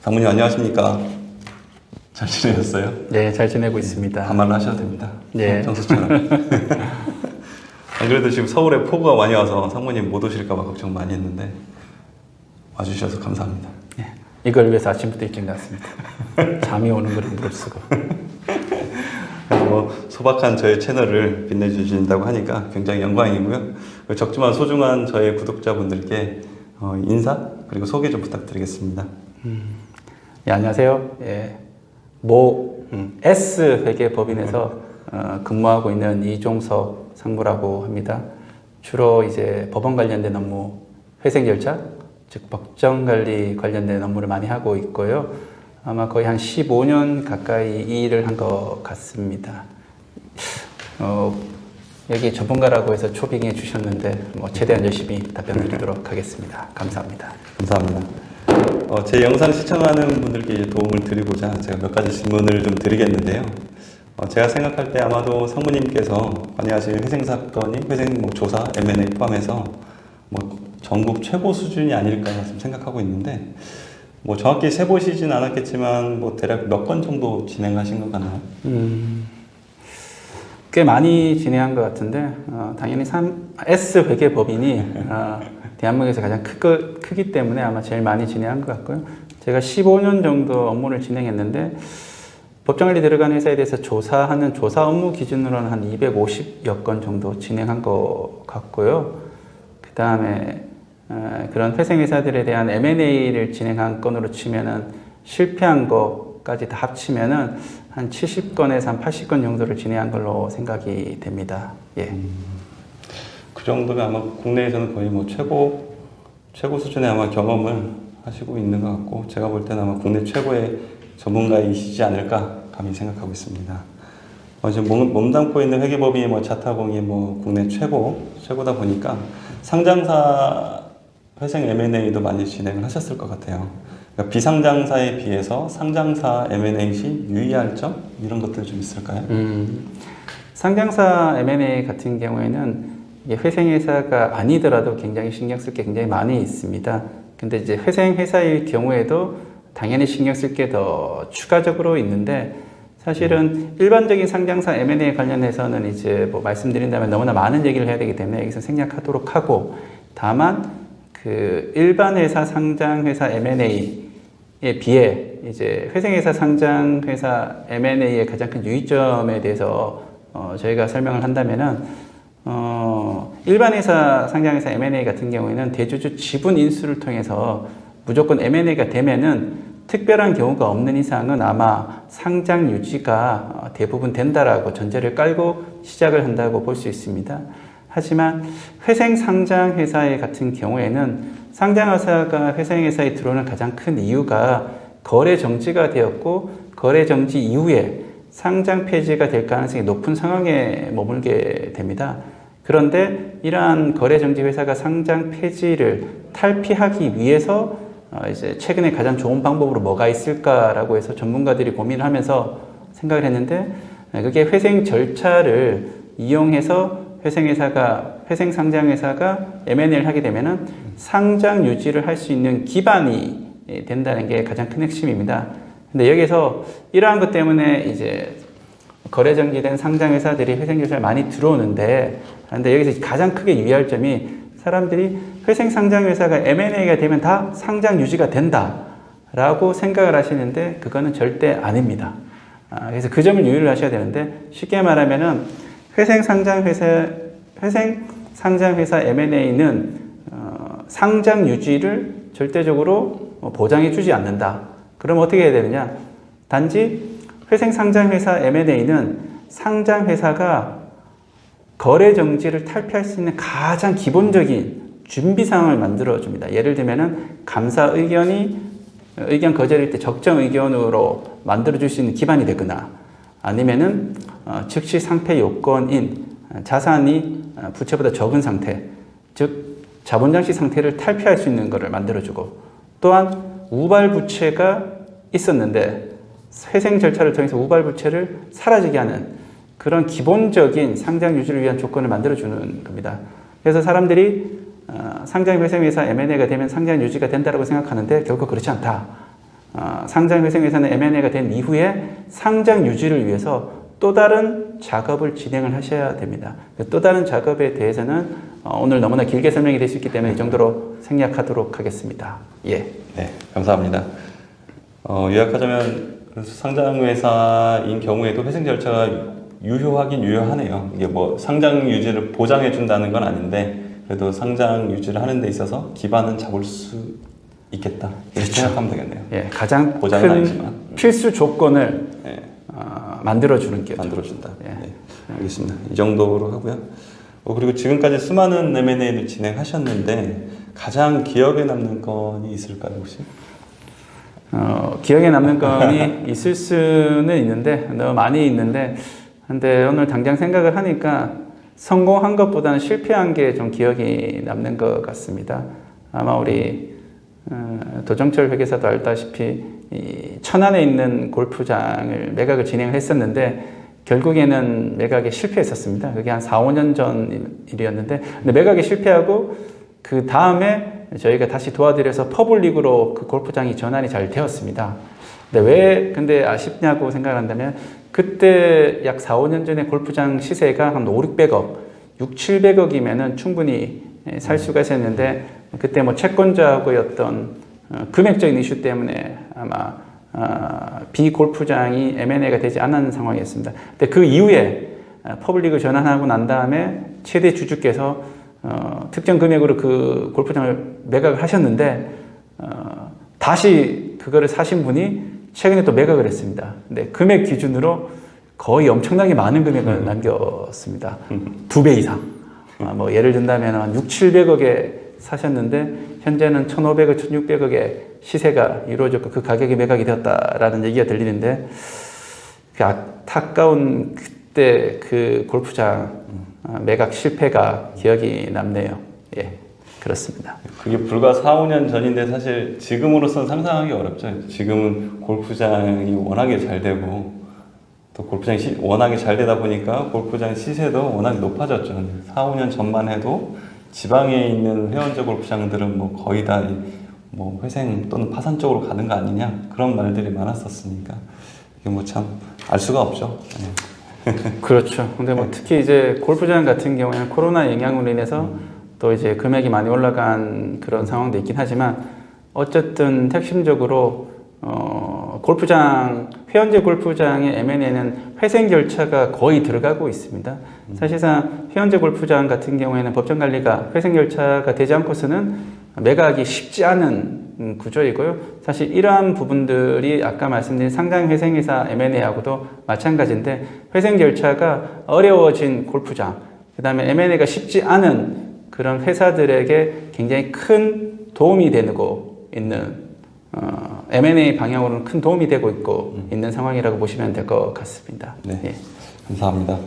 장모님 안녕하십니까? 잘 지내셨어요? 네, 잘 지내고 있습니다. 반말로 하셔도 됩니다. 네. 평소처럼. 안 그래도 지금 서울에 폭우가 많이 와서 상무님 못 오실까봐 걱정 많이 했는데 와주셔서 감사합니다. 네, 이걸 위해서 아침부터 일찍 났습니다. 잠이 오는 걸 무릅쓰고. 뭐 소박한 저의 채널을 빛내주신다고 하니까 굉장히 영광이고요. 적지만 소중한 저의 구독자분들께 인사 그리고 소개 좀 부탁드리겠습니다. 네, 안녕하세요. 예, 모 S 회계법인에서 근무하고 있는 이종석 상무라고 합니다. 주로 이제 법원 관련된 업무, 회생 절차, 즉 법정 관리 관련된 업무를 많이 하고 있고요. 아마 거의 한 15년 가까이 이 일을 한 것 같습니다. 여기 전문가라고 해서 초빙해 주셨는데 최대한 열심히 답변드리도록 하겠습니다. 감사합니다. 감사합니다. 제 영상 시청하는 분들께 이제 도움을 드리고자 제가 몇 가지 질문을 좀 드리겠는데요. 제가 생각할 때 아마도 상무님께서 관여하실 회생 사건이 회생 조사, M&A 포함해서 전국 최고 수준이 아닐까 좀 생각하고 있는데 정확히 세보시진 않았겠지만 대략 몇 건 정도 진행하신 것 같나요? 꽤 많이 진행한 것 같은데 당연히 S 회계법인이 대한민국에서 가장 크기 때문에 아마 제일 많이 진행한 것 같고요. 제가 15년 정도 업무를 진행했는데 법정관리 들어간 회사에 대해서 조사하는 조사 업무 기준으로는 한 250여 건 정도 진행한 것 같고요. 그 다음에 그런 회생회사들에 대한 M&A를 진행한 건으로 치면은 실패한 것까지 다 합치면은 한 70건에서 한 80건 정도를 진행한 걸로 생각이 됩니다. 예. 그 정도면 아마 국내에서는 거의 최고 수준의 아마 경험을 하시고 있는 것 같고 제가 볼 때는 아마 국내 최고의 전문가이시지 않을까 감히 생각하고 있습니다. 지금 몸담고 있는 회계법인이 자타공이 국내 최고다 보니까 상장사 회생 M&A도 많이 진행을 하셨을 것 같아요. 그러니까 비상장사에 비해서 상장사 M&A 시 유의할 점 이런 것들 좀 있을까요? 상장사 M&A 같은 경우에는 회생회사가 아니더라도 굉장히 신경 쓸 게 굉장히 많이 있습니다. 근데 이제 회생회사일 경우에도 당연히 신경 쓸 게 더 추가적으로 있는데 사실은 일반적인 상장사 M&A 관련해서는 이제 말씀드린다면 너무나 많은 얘기를 해야 되기 때문에 여기서 생략하도록 하고 다만 그 일반 회사 상장회사 M&A에 비해 이제 회생회사 상장회사 M&A의 가장 큰 유의점에 대해서 저희가 설명을 한다면은 일반 회사 상장회사 M&A 같은 경우에는 대주주 지분 인수를 통해서 무조건 M&A가 되면은 특별한 경우가 없는 이상은 아마 상장 유지가 대부분 된다라고 전제를 깔고 시작을 한다고 볼 수 있습니다. 하지만 회생 상장 회사의 같은 경우에는 상장회사가 회생회사에 들어오는 가장 큰 이유가 거래 정지가 되었고 거래 정지 이후에 상장 폐지가 될 가능성이 높은 상황에 머물게 됩니다. 그런데 이러한 거래 정지 회사가 상장 폐지를 탈피하기 위해서 이제 최근에 가장 좋은 방법으로 뭐가 있을까라고 해서 전문가들이 고민을 하면서 생각을 했는데 그게 회생 절차를 이용해서 회생 상장회사가 M&A를 하게 되면은 상장 유지를 할 수 있는 기반이 된다는 게 가장 큰 핵심입니다. 근데 여기서 이러한 것 때문에 이제 거래 정지된 상장회사들이 회생 절차를 많이 들어오는데 근데 여기서 가장 크게 유의할 점이 사람들이 회생 상장회사가 M&A가 되면 다 상장 유지가 된다라고 생각을 하시는데 그거는 절대 아닙니다. 그래서 그 점을 유의를 하셔야 되는데 쉽게 말하면은 회생 상장회사 M&A는 상장 유지를 절대적으로 보장해 주지 않는다. 그럼 어떻게 해야 되느냐? 단지 회생 상장회사 M&A는 상장회사가 거래 정지를 탈피할 수 있는 가장 기본적인 준비 상황을 만들어 줍니다. 예를 들면은 감사 의견 거절일 때 적정 의견으로 만들어 줄 수 있는 기반이 되거나 아니면은 즉시 상태 요건인 자산이 부채보다 적은 상태, 즉 자본장치 상태를 탈피할 수 있는 것을 만들어주고 또한 우발 부채가 있었는데 회생 절차를 통해서 우발 부채를 사라지게 하는 그런 기본적인 상장 유지를 위한 조건을 만들어주는 겁니다. 그래서 사람들이 상장 회생회사 M&A가 되면 상장 유지가 된다고 생각하는데 결코 그렇지 않다. 상장 회생회사는 M&A가 된 이후에 상장 유지를 위해서 또 다른 작업을 진행을 하셔야 됩니다. 또 다른 작업에 대해서는 오늘 너무나 길게 설명이 될 수 있기 때문에 이 정도로 생략하도록 하겠습니다. 예. 네, 감사합니다. 요약하자면 그래서 상장회사인 경우에도 회생 절차가 유효하긴 유효하네요. 이게 뭐 상장 유지를 보장해 준다는 건 아닌데 그래도 상장 유지를 하는 데 있어서 기반은 잡을 수 있겠다. 이렇게 그렇죠. 생각하면 되겠네요. 예, 가장 보장은 큰 아니지만. 필수 조건을 네, 만들어주는 게 만들어준다. 예. 네, 알겠습니다. 이 정도로 하고요. 그리고 지금까지 수많은 M&A를 진행하셨는데 가장 기억에 남는 건이 있을까요, 혹시? 기억에 남는 건이 있을 수는 있는데 너무 많이 있는데 근데 오늘 당장 생각을 하니까 성공한 것보다는 실패한 게 좀 기억이 남는 것 같습니다. 아마 우리 도정철 회계사도 알다시피 이 천안에 있는 골프장을 매각을 진행을 했었는데 결국에는 매각에 실패했었습니다. 그게 한 4, 5년 전 일이었는데 근데 매각에 실패하고 그 다음에 저희가 다시 도와드려서 퍼블릭으로 그 골프장이 전환이 잘 되었습니다. 근데 왜 근데 아쉽냐고 생각한다면 그때 약 4, 5년 전에 골프장 시세가 한 5, 600억, 6, 700억이면은 충분히 살 수가 있었는데 그때 뭐 채권자하고의 어떤 금액적인 이슈 때문에 아마 비골프장이 M&A가 되지 않은 상황이었습니다. 근데 그 이후에 퍼블릭을 전환하고 난 다음에 최대 주주께서 특정 금액으로 그 골프장을 매각을 하셨는데 다시 그거를 사신 분이 최근에 또 매각을 했습니다. 근데 금액 기준으로 거의 엄청나게 많은 금액을 남겼습니다. 2배 이상. 뭐 예를 든다면 한 6, 700억에 사셨는데 현재는 1,500억, 1,600억의 시세가 이루어졌고 그 가격이 매각이 되었다라는 얘기가 들리는데 그 안타까운 그때 그 골프장 매각 실패가 기억이 남네요. 예, 그렇습니다. 그게 불과 4, 5년 전인데 사실 지금으로서는 상상하기 어렵죠. 지금은 골프장이 워낙에 잘 되고 또 골프장이 워낙에 잘 되다 보니까 골프장 시세도 워낙 높아졌죠. 4, 5년 전만 해도 지방에 있는 회원제 골프장들은 뭐 거의 다 뭐 회생 또는 파산 쪽으로 가는 거 아니냐 그런 말들이 많았었으니까 이게 뭐 참 알 수가 없죠. 네. 그렇죠. 근데 뭐 특히 이제 골프장 같은 경우에는 코로나 영향으로 인해서 또 이제 금액이 많이 올라간 그런 상황도 있긴 하지만 어쨌든 핵심적으로 골프장 회원제 골프장의 M&A는 회생 절차가 거의 들어가고 있습니다. 사실상 회원제 골프장 같은 경우에는 법정 관리가 회생 절차가 되지 않고서는 매각이 쉽지 않은 구조이고요. 사실 이러한 부분들이 아까 말씀드린 상장 회생회사 M&A하고도 마찬가지인데 회생 절차가 어려워진 골프장, 그 다음에 M&A가 쉽지 않은 그런 회사들에게 굉장히 큰 도움이 되고 있는 M&A 방향으로는 큰 도움이 되고 있고 있는 상황이라고 보시면 될 것 같습니다. 네, 예. 감사합니다.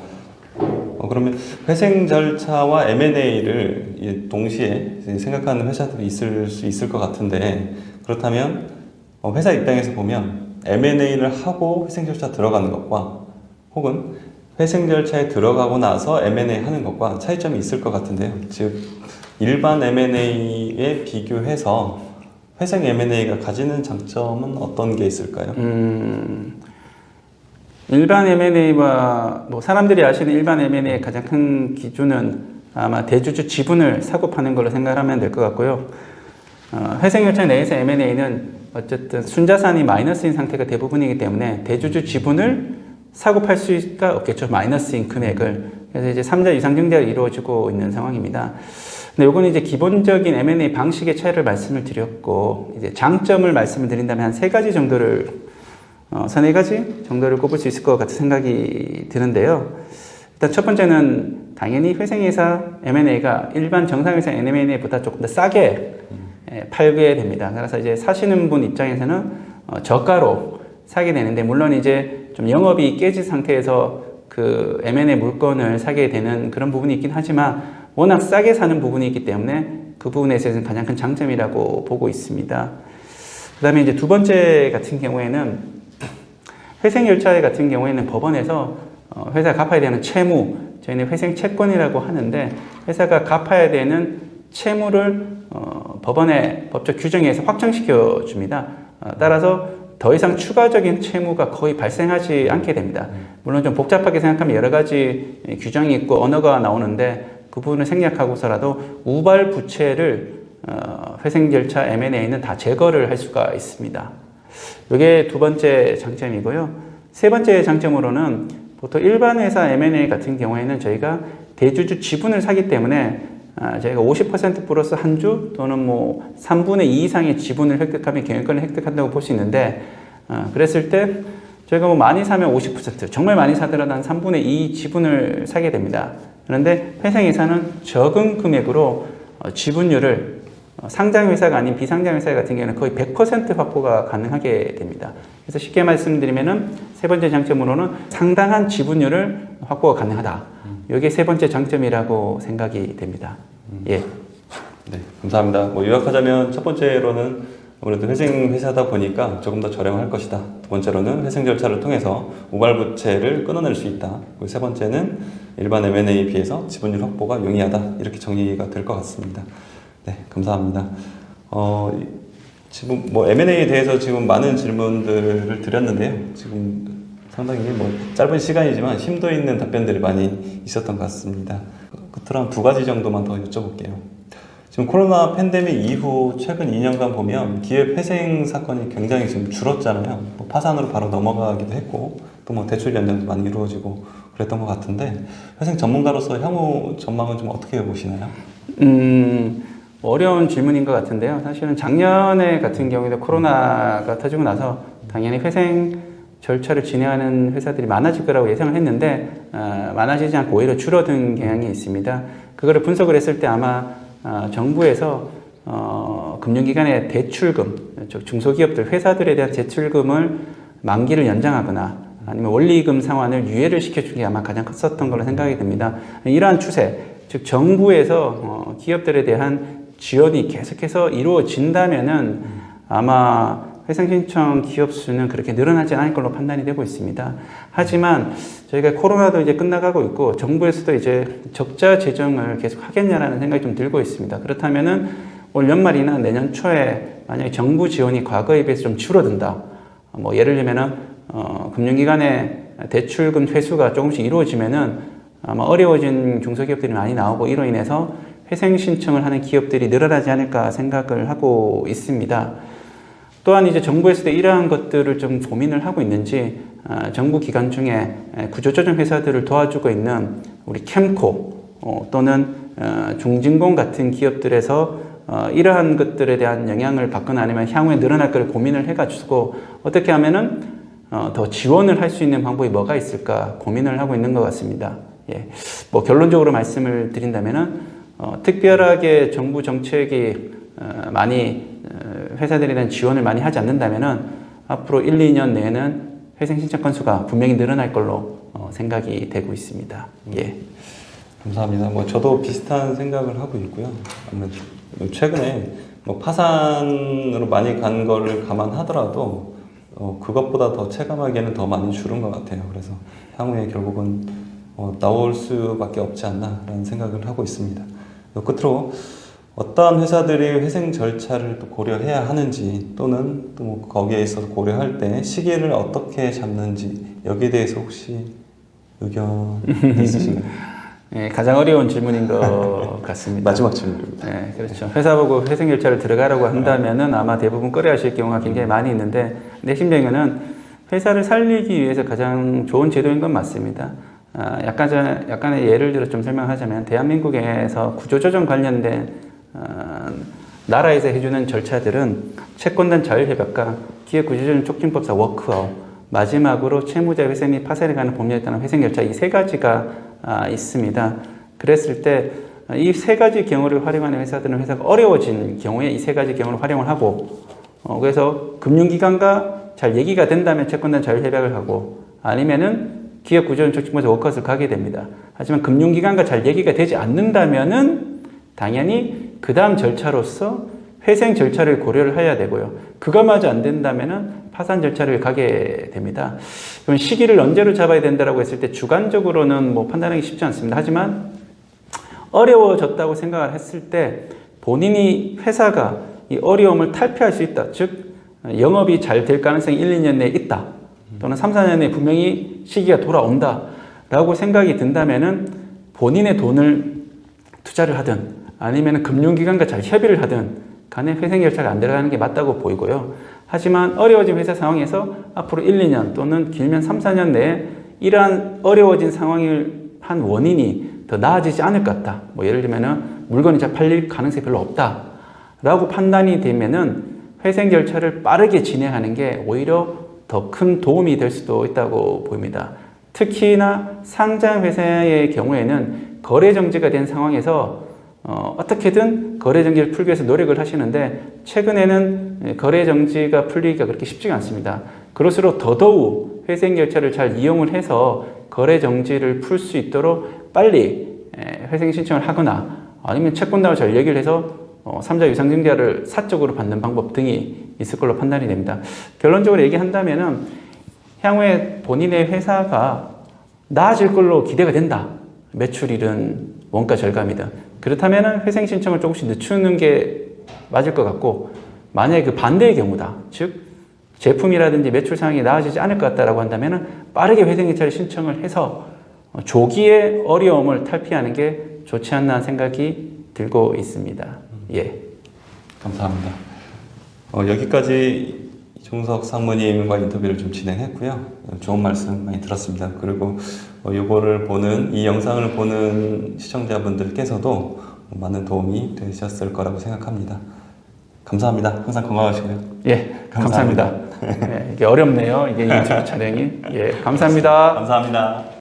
그러면 회생 절차와 M&A를 동시에 생각하는 회사들이 있을 수 있을 것 같은데 그렇다면 회사 입장에서 보면 M&A를 하고 회생 절차 들어가는 것과 혹은 회생 절차에 들어가고 나서 M&A 하는 것과 차이점이 있을 것 같은데요. 즉 일반 M&A에 비교해서 회생 M&A가 가지는 장점은 어떤 게 있을까요? 일반 M&A와 뭐 사람들이 아시는 일반 M&A의 가장 큰 기준은 아마 대주주 지분을 사고 파는 걸로 생각하면 될 것 같고요. 회생 절차 내에서 M&A는 어쨌든 순자산이 마이너스인 상태가 대부분이기 때문에 대주주 지분을 사고 팔 수가 없겠죠. 마이너스인 금액을. 그래서 이제 3자 이상증자가 이루어지고 있는 상황입니다. 근데 요거는 이제 기본적인 M&A 방식의 차이를 말씀을 드렸고, 이제 장점을 말씀을 드린다면 한 3가지 정도를, 서너 가지 정도를 꼽을 수 있을 것 같은 생각이 드는데요. 일단 첫 번째는 당연히 회생회사 M&A가 일반 정상회사 M&A보다 조금 더 싸게 팔게 됩니다. 그래서 이제 사시는 분 입장에서는 저가로 사게 되는데, 물론 이제 좀 영업이 깨진 상태에서 그 M&A 물건을 사게 되는 그런 부분이 있긴 하지만 워낙 싸게 사는 부분이 있기 때문에 그 부분에 있어서는 가장 큰 장점이라고 보고 있습니다. 그 다음에 이제 두 번째 같은 경우에는 회생 절차 같은 경우에는 법원에서 회사가 갚아야 되는 채무, 저희는 회생 채권이라고 하는데 회사가 갚아야 되는 채무를 법원의 법적 규정에서 확정시켜 줍니다. 따라서 더 이상 추가적인 채무가 거의 발생하지 않게 됩니다. 물론 좀 복잡하게 생각하면 여러 가지 규정이 있고 언어가 나오는데 그 부분을 생략하고서라도 우발 부채를 회생 절차 M&A는 다 제거를 할 수가 있습니다. 이게 두 번째 장점이고요. 세 번째 장점으로는 보통 일반 회사 M&A 같은 경우에는 저희가 대주주 지분을 사기 때문에 저희가 50% 플러스 한 주 또는 뭐 3분의 2 이상의 지분을 획득하면 경영권을 획득한다고 볼 수 있는데 그랬을 때 저희가 뭐 많이 사면 50% 정말 많이 사더라도 한 3분의 2 지분을 사게 됩니다. 그런데 회생회사는 적은 금액으로 지분율을 상장회사가 아닌 비상장회사 같은 경우는 거의 100% 확보가 가능하게 됩니다. 그래서 쉽게 말씀드리면은 세 번째 장점으로는 상당한 지분율을 확보가 가능하다. 이게 세 번째 장점이라고 생각이 됩니다. 예. 네, 감사합니다. 뭐 요약하자면 첫 번째로는 아무래도 회생 회사다 보니까 조금 더 저렴할 것이다. 두 번째로는 회생 절차를 통해서 우발부채를 끊어낼 수 있다. 그리고 세 번째는 일반 M&A에 비해서 지분율 확보가 용이하다. 이렇게 정리가 될 것 같습니다. 네, 감사합니다. 지금 뭐 M&A에 대해서 지금 많은 질문들을 드렸는데요. 지금 상당히 뭐 짧은 시간이지만 심도 있는 답변들이 많이 있었던 것 같습니다. 끝으로 한 두 가지 정도만 더 여쭤볼게요. 지금 코로나 팬데믹 이후 최근 2년간 보면 기업 회생 사건이 굉장히 지금 줄었잖아요. 뭐 파산으로 바로 넘어가기도 했고 또 뭐 대출 연장도 많이 이루어지고 그랬던 것 같은데 회생 전문가로서 향후 전망은 좀 어떻게 보시나요? 어려운 질문인 것 같은데요. 사실은 작년에 같은 경우에도 코로나가 터지고 나서 당연히 회생 절차를 진행하는 회사들이 많아질 거라고 예상을 했는데 많아지지 않고 오히려 줄어든 경향이 있습니다. 그거를 분석을 했을 때 아마 정부에서 금융기관의 대출금, 즉 중소기업들, 회사들에 대한 대출금을 만기를 연장하거나 아니면 원리금 상환을 유예를 시켜준 게 아마 가장 컸었던 걸로 생각이 됩니다. 이러한 추세, 즉 정부에서 기업들에 대한 지원이 계속해서 이루어진다면은 아마 회생 신청 기업 수는 그렇게 늘어나지 않을 걸로 판단이 되고 있습니다. 하지만 저희가 코로나도 이제 끝나가고 있고 정부에서도 이제 적자 재정을 계속 하겠냐라는 생각이 좀 들고 있습니다. 그렇다면은 올 연말이나 내년 초에 만약에 정부 지원이 과거에 비해서 좀 줄어든다. 뭐 예를 들면은 금융기관의 대출금 회수가 조금씩 이루어지면은 아마 어려워진 중소기업들이 많이 나오고 이로 인해서 회생 신청을 하는 기업들이 늘어나지 않을까 생각을 하고 있습니다. 또한 이제 정부에서도 이러한 것들을 좀 고민을 하고 있는지 정부 기관 중에 구조조정 회사들을 도와주고 있는 우리 캠코 또는 중진공 같은 기업들에서 이러한 것들에 대한 영향을 받거나 아니면 향후에 늘어날 것을 고민을 해가지고 어떻게 하면은 더 지원을 할 수 있는 방법이 뭐가 있을까 고민을 하고 있는 것 같습니다. 예. 뭐 결론적으로 말씀을 드린다면은 특별하게 정부 정책이 많이 회사들에 대한 지원을 많이 하지 않는다면은 앞으로 1, 2년 내에는 회생 신청 건수가 분명히 늘어날 걸로 생각이 되고 있습니다. 예. 감사합니다. 뭐 저도 비슷한 생각을 하고 있고요. 아무래도 최근에 뭐 파산으로 많이 간 거를 감안하더라도 그것보다 더 체감하기에는 더 많이 줄은 것 같아요. 그래서 향후에 결국은 나올 수밖에 없지 않나라는 생각을 하고 있습니다. 끝으로 어떠한 회사들이 회생 절차를 또 고려해야 하는지 또는 또 뭐 거기에 있어서 고려할 때 시기를 어떻게 잡는지 여기에 대해서 혹시 의견 있으신가요? 네, 가장 어려운 질문인 것 같습니다. 마지막 질문입니다. 네, 그렇죠. 회사 보고 회생 절차를 들어가라고 한다면은 아마 대부분 꺼려하실 경우가 굉장히 많이 있는데 핵심적인 회사를 살리기 위해서 가장 좋은 제도인 건 맞습니다. 약간의 예를 들어 좀 설명하자면 대한민국에서 구조조정 관련된 나라에서 해주는 절차들은 채권단 자율협약과 기업구조조정 촉진법상 워크아웃, 마지막으로 채무자 회생 및 파산에 관한 법률에 따른 회생 절차 이 세 가지가 있습니다. 그랬을 때 이 세 가지 경우를 활용하는 회사들은 회사가 어려워진 경우에 이 세 가지 경우를 활용을 하고 그래서 금융기관과 잘 얘기가 된다면 채권단 자율협약을 하고 아니면은 기업구조조정 촉진법에서 워크아웃을 가게 됩니다. 하지만 금융기관과 잘 얘기가 되지 않는다면은 당연히 그 다음 절차로서 회생 절차를 고려를 해야 되고요. 그거마저 안 된다면은 파산 절차를 가게 됩니다. 그럼 시기를 언제로 잡아야 된다라고 했을 때 주관적으로는 뭐 판단하기 쉽지 않습니다. 하지만 어려워졌다고 생각을 했을 때 본인이 회사가 이 어려움을 탈피할 수 있다. 즉 영업이 잘 될 가능성이 1, 2년 내에 있다. 또는 3, 4년 내에 분명히 시기가 돌아온다. 라고 생각이 든다면은 본인의 돈을 투자를 하든 아니면 금융기관과 잘 협의를 하든 간에 회생 결제가 안 들어가는 게 맞다고 보이고요. 하지만 어려워진 회사 상황에서 앞으로 1, 2년 또는 길면 3, 4년 내에 이러한 어려워진 상황을 한 원인이 더 나아지지 않을 것 같다. 뭐 예를 들면은 물건이 잘 팔릴 가능성이 별로 없다. 라고 판단이 되면은 회생 결제를 빠르게 진행하는 게 오히려 더 큰 도움이 될 수도 있다고 보입니다. 특히나 상장 회사의 경우에는 거래 정지가 된 상황에서 어떻게든 거래 정지를 풀기 위해서 노력을 하시는데 최근에는 거래 정지가 풀리기가 그렇게 쉽지가 않습니다. 그럴수록 더더욱 회생 결제를 잘 이용을 해서 거래 정지를 풀 수 있도록 빨리 회생 신청을 하거나 아니면 채권단을 잘 얘기를 해서 3자 유상증자를 사적으로 받는 방법 등이 있을 걸로 판단이 됩니다. 결론적으로 얘기한다면은 향후에 본인의 회사가 나아질 걸로 기대가 된다. 매출이든 원가 절감이든. 그렇다면 회생 신청을 조금씩 늦추는 게 맞을 것 같고 만약에 그 반대의 경우다. 즉 제품이라든지 매출 상황이 나아지지 않을 것 같다라고 한다면 빠르게 회생 결제를 신청을 해서 조기에 어려움을 탈피하는 게 좋지 않나 생각이 들고 있습니다. 예. 감사합니다. 여기까지 이종석 상무님과 인터뷰를 좀 진행했고요. 좋은 말씀 많이 들었습니다. 그리고 요거를 보는, 이 영상을 보는 시청자분들께서도 많은 도움이 되셨을 거라고 생각합니다. 감사합니다. 항상 건강하시고요. 예, 감사합니다. 예, 이게 어렵네요. 이게 유튜브 촬영이. 예, 감사합니다. 감사합니다.